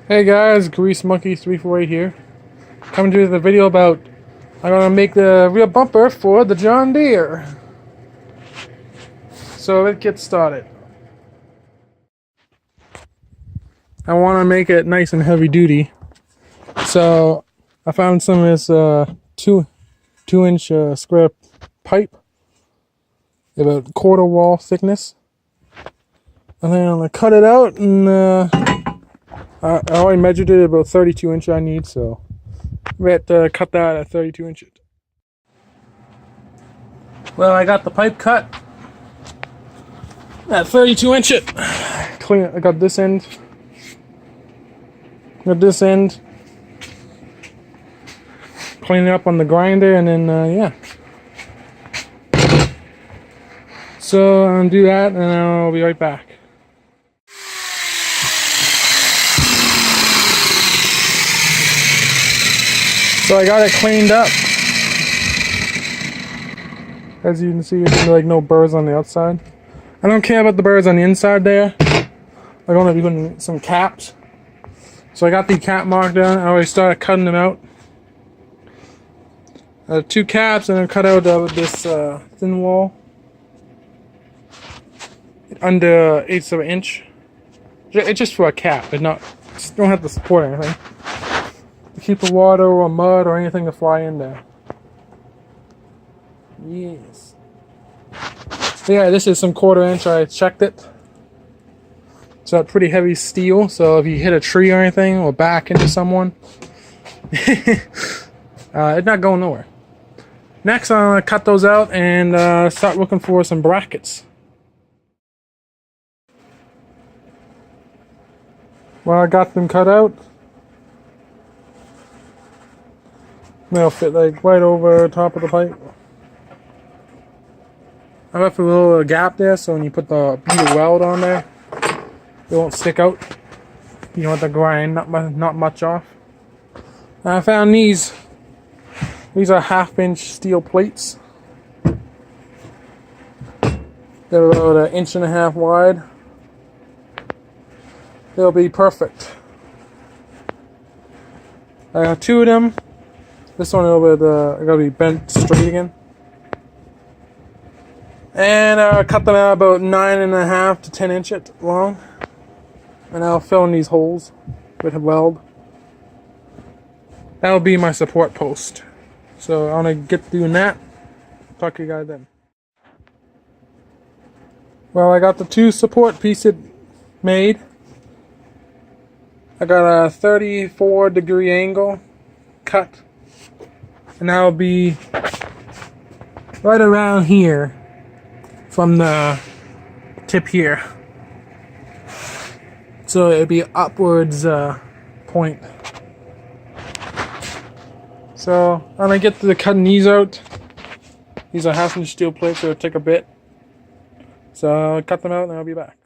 Hey guys, Grease Monkey 348 here. Coming to the video about I'm gonna make the rear bumper for the John Deere. So let's get started. I want to make it nice and heavy duty. So I found some of this two-inch square pipe, about quarter wall thickness. And then I'm gonna cut it out, and I already measured it about 32 inch I need, so we have to cut that at 32 inches. Well, I got the pipe cut at 32 inches. Clean it. I got this end. Clean it up on the grinder, and then yeah. So I'm gonna do that, and I'll be right back. So I got it cleaned up. As you can see, there's like no burrs on the outside. I don't care about the burrs on the inside there. I'm gonna be putting some caps. So I got the cap mark down. I already started cutting them out. 2 caps, and I cut out this thin wall under 1/8 of an inch. It's just for a cap, but not. Just don't have to support anything. To keep the water or mud or anything to fly in there. Yes. Yeah, this is some 1/4 inch. I checked it. It's a pretty heavy steel, so if you hit a tree or anything or back into someone, it's not going nowhere. Next, I'm gonna cut those out and start looking for some brackets. Well, I got them cut out. They'll fit like right over top of the pipe. I left a little gap there, so when you put the bead weld on there, it won't stick out. You don't have to grind not much off. And I found these. These are 1/2 inch steel plates. They're about 1.5 inches wide. They'll be perfect. I got 2 of them. This one a little bit gotta be bent straight again. And I cut them out about 9.5 to 10 inches long. And I'll fill in these holes with a weld. That'll be my support post. So I'm gonna get doing that. Talk to you guys then. Well, I got the 2 support pieces made. I got a 34-degree angle cut. And that'll be right around here from the tip here. So it'd be upwards point. So I'm gonna get to cutting these out. These are 1/2 inch steel plates, so it'll take a bit. So I'll cut them out and I'll be back.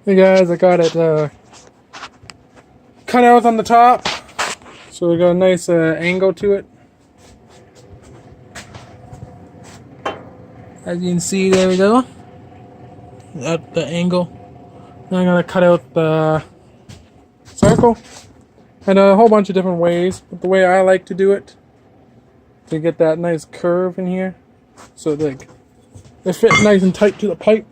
Hey guys, I got it cut out on the top. So we got a nice angle to it. As you can see, there we go. At the angle. Now I'm gonna cut out the circle. And a whole bunch of different ways. But the way I like to do it, to get that nice curve in here. So like they fit nice and tight to the pipe.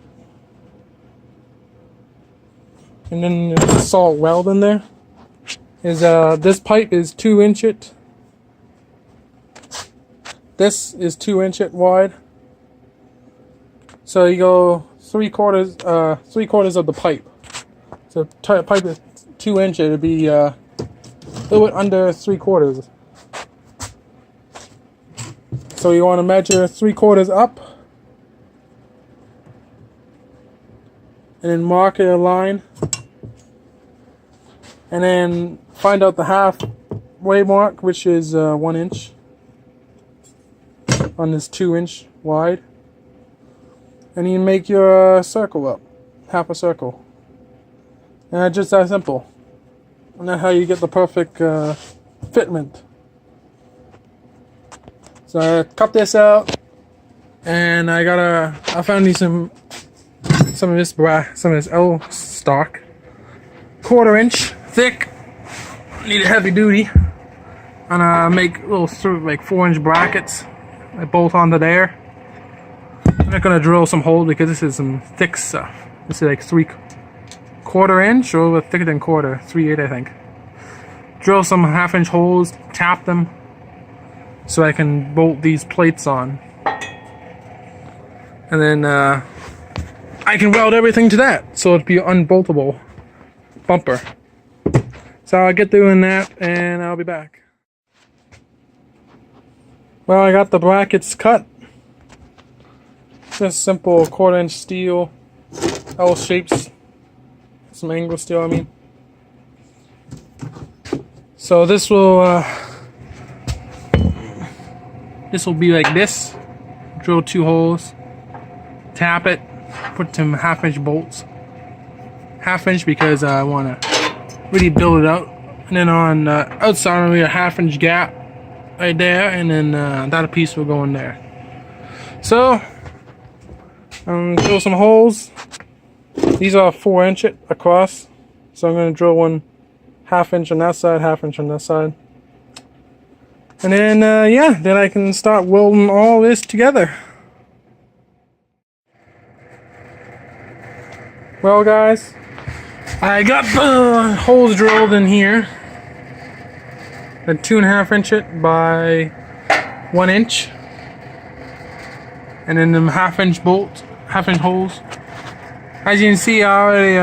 And then there's a solid weld in there. This pipe is 2 inches. This is 2 inches wide. So you go 3/4 of the pipe. So pipe is 2 inches. It'd be a little bit under 3/4. So you want to measure 3/4 up, and then mark a line. And then find out the halfway mark, which is 1 inch on this 2 inch wide. And you make your circle up, half a circle. And just that simple. And that's how you get the perfect fitment. So I cut this out, and I found these some of this L stock. 1/4 inch thick. Need it heavy duty. And make little sort of like 4-inch brackets that bolt onto there. I'm not gonna drill some holes because this is some thick stuff. This is like 3/4 inch or a little thicker than quarter, 3/8 I think. Drill some 1/2-inch holes, tap them, so I can bolt these plates on. And then I can weld everything to that, so it'd be an unboltable bumper. So I'll get doing that and I'll be back. Well, I got the brackets cut. Just simple 1/4-inch steel, L shapes, some angle steel I mean. So this will be like this. Drill 2 holes, tap it, put some 1/2-inch bolts. 1/2 inch because I want to really build it out. And then on the outside will be a 1/2-inch gap right there, and then that piece will go in there. So drill some holes. These are 4-inch across, so I'm going to drill one 1/2-inch on that side, 1/2-inch on that side. And then, yeah, then I can start welding all this together. Well, guys, I got the holes drilled in here. A 2.5 inch by 1 inch. And then them 1/2-inch bolts, 1/2-inch holes. As you can see, I already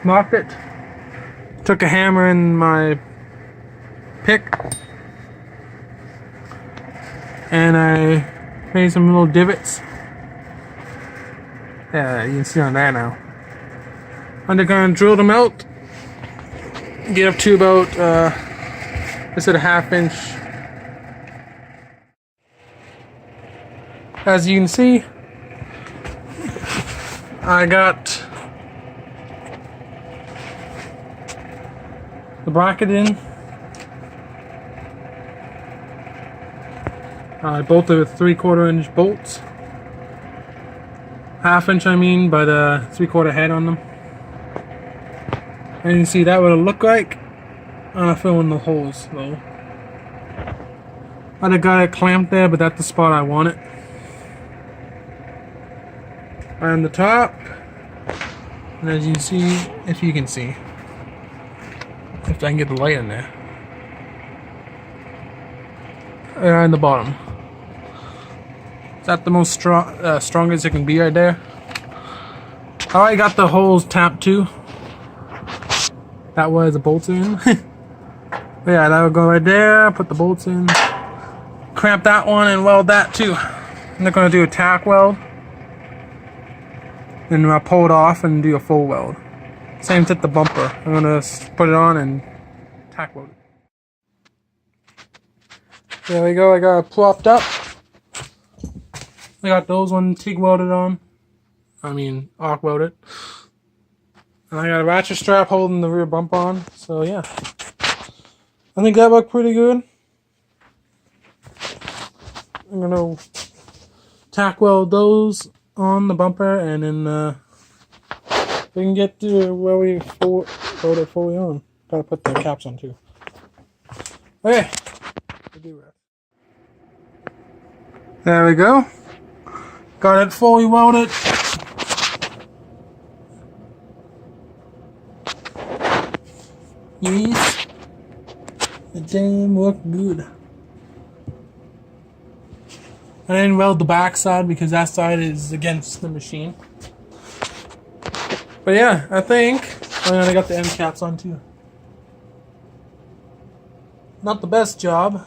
knocked it. Took a hammer in my pick. And I made some little divots. Yeah, you can see on that now. I'm just gonna drill them out. Get up to about, this is a 1/2 inch. As you can see, I got the bracket in. I bolted with 3/4 inch bolts. 1/2 inch I mean, by the 3/4 head on them. And you can see that what it'll look like. I'm gonna fill in the holes though. I got it clamped there, but that's the spot I want it. Right on the top. And as you can see, if you can see, if I can get the light in there. Right on the bottom. Is that the most strongest it can be right there? I already got the holes tapped too. That was the bolts in. But yeah, that would go right there. Put the bolts in. Clamp that one and weld that too. I'm not gonna do a tack weld. Then I'll pull it off and do a full weld. Same with the bumper. I'm gonna put it on and tack weld it. There we go. I got it plopped up. I got those one TIG welded on. I mean, arc welded. And I got a ratchet strap holding the rear bump on. So yeah, I think that looked pretty good. I'm gonna tack weld those on the bumper, and then we can get to where we weld it fully on. Gotta put the caps on too. Okay, there we go. Got it fully welded. Yes, the damn look good. I didn't weld the back side because that side is against the machine. But yeah, I think I got the end caps on too. Not the best job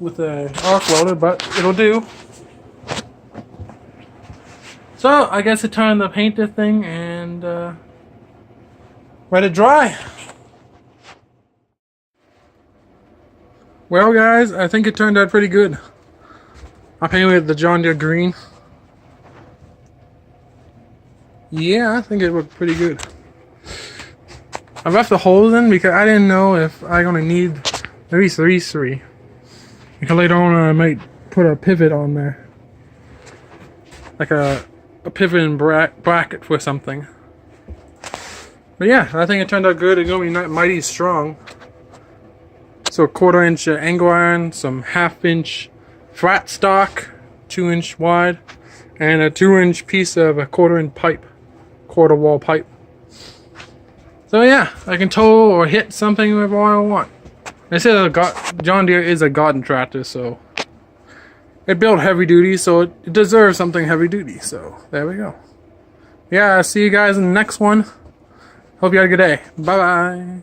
with the arc welder, but it'll do. So I guess it's time to paint this thing and let it dry. Well, guys, I think it turned out pretty good. I painted with the John Deere green. Yeah, I think it looked pretty good. I left the holes in because I didn't know if I'm gonna need at least these 3. Because later on I might put a pivot on there, like a pivot and bracket for something. But yeah, I think it turned out good. It's gonna be mighty strong. So a 1/4 inch angle iron, some 1/2 inch flat stock, 2 inch wide, and a 2 inch piece of a 1/4 inch pipe, 1/4 wall pipe. So yeah, I can tow or hit something with what I want. They said John Deere is a garden tractor, so it built heavy duty, so it deserves something heavy duty. So there we go. Yeah, I'll see you guys in the next one. Hope you had a good day. Bye bye.